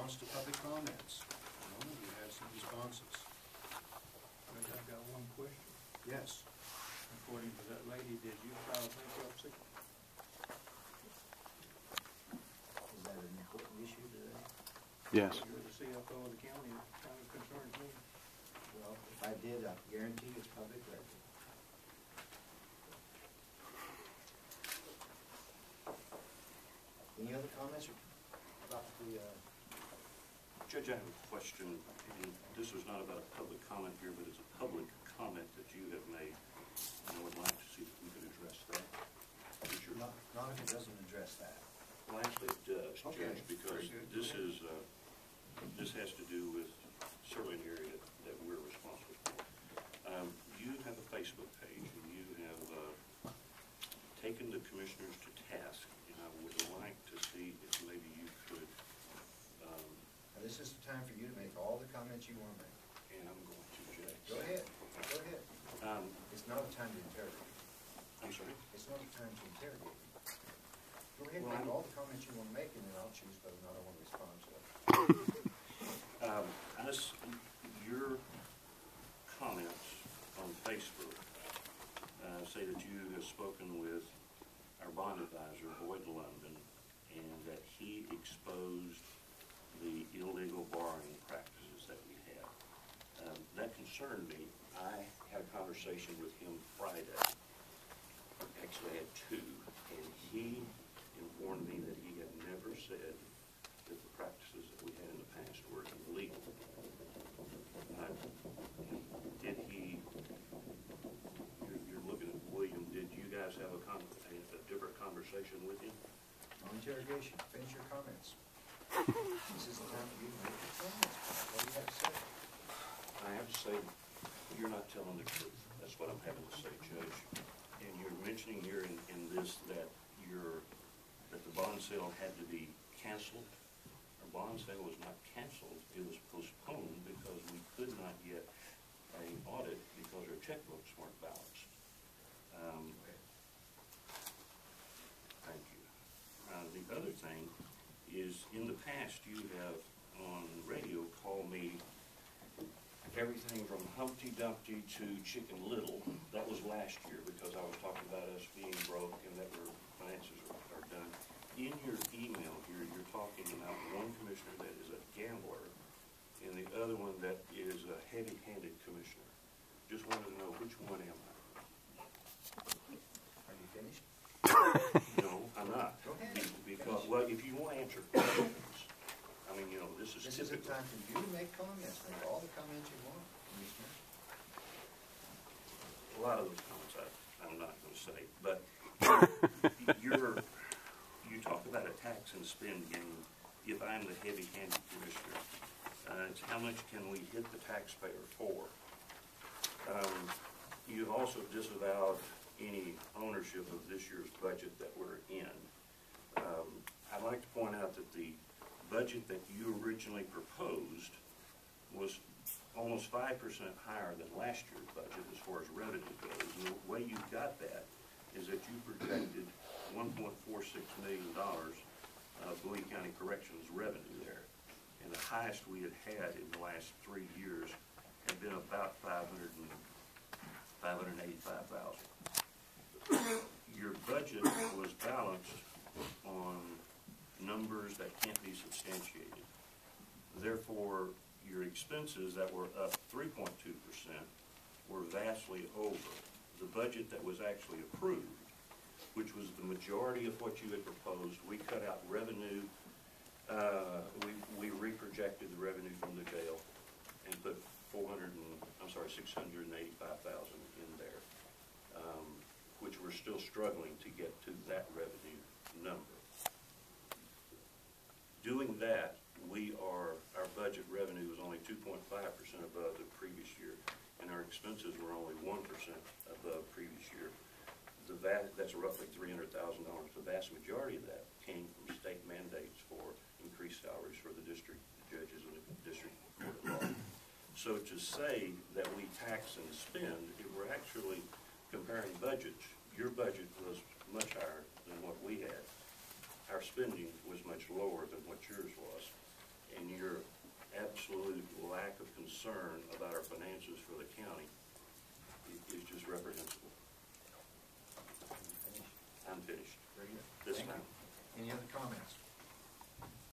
response to public comments? No, we have some responses. I've got one question. Yes. According to that lady, did you file bankruptcy? Is that an important issue today? Yes. You're the CFO of the county, it kind of concerns me. Well, if I did, I guarantee it's public record. Any other comments about the, Judge, I have a question, and this was not about a public comment here, but it's a public comment that you have made, and I would like to see if we could address that. not if it doesn't address that. Well, actually, it does, Okay. Judge, because this is, this has to do with certainly an area that we're responsible for. You have a Facebook page, and you have taken the commissioners to task, and I would like to see if maybe you could, Now, this is the time for you to make all the comments you want to make. and I'm going to, Judge. Go ahead. Go ahead. It's not a time to interrogate. I'm sorry? It's not a time to interrogate. Go ahead and Well, make all the comments you want to make, and then I'll choose whether or not I want to respond to it. Your comments on Facebook say that you have spoken with our bond advisor, Boyd London, and that he exposed the illegal borrowing practices that we had. That concerned me. I had a conversation with him Friday. Actually, I had two, and he informed me that he had never said that the practices that we had in the past were illegal. Did he, you're looking at William, did you guys have a different conversation with him? No interrogation. Finish your comments. This is the time for you to make your comments. What do you have to say? I have to say, you're not telling the truth. That's what I'm having to say, Judge. And you're mentioning here in this that that the bond sale had to be canceled. Our bond sale was not canceled. It was postponed because we could not get an audit because our checkbooks weren't balanced. Thank you. The other thing is, in the past, you have on radio called me everything from Humpty Dumpty to Chicken Little. That was last year because I was talking about us being broke and that our finances are done. In your email here, you're talking about one commissioner that is a gambler and the other one that is a heavy-handed commissioner. Just wanted to know, which one am I? Are you finished? No, I'm not. Go ahead. Because, well, if you want to answer questions, I mean, this is This is the typical. time for you to make comments. Make all the comments you want, Commissioner. A lot of those comments I'm not going to say, but you talk about a tax and spend game. If I'm the heavy-handed commissioner, it's how much can we hit the taxpayer for? You've also disavowed any ownership of this year's budget that we're in. I'd like to point out that the budget that you originally proposed was almost 5% higher than last year's budget as far as revenue goes. And the way you got that is that you projected $1.46 million of Bowie County Corrections revenue there. And the highest we had had in the last 3 years had been about $585,000. Your budget was balanced on numbers that can't be substantiated. Therefore, your expenses that were up 3.2% were vastly over. The budget that was actually approved, which was the majority of what you had proposed, we cut out revenue. We reprojected the revenue from the jail and put $685,000 in there, which we're still struggling to get to that revenue number. Doing that, our budget revenue was only 2.5% above the previous year, and our expenses were only 1% above previous year. That's roughly $300,000. The vast majority of that came from state mandates for increased salaries for the district judges and the district court of law. So to say that we tax and spend, if we're actually comparing budgets, your budget was much higher than what we had. Our spending was much lower than what yours was. And concern about our finances for the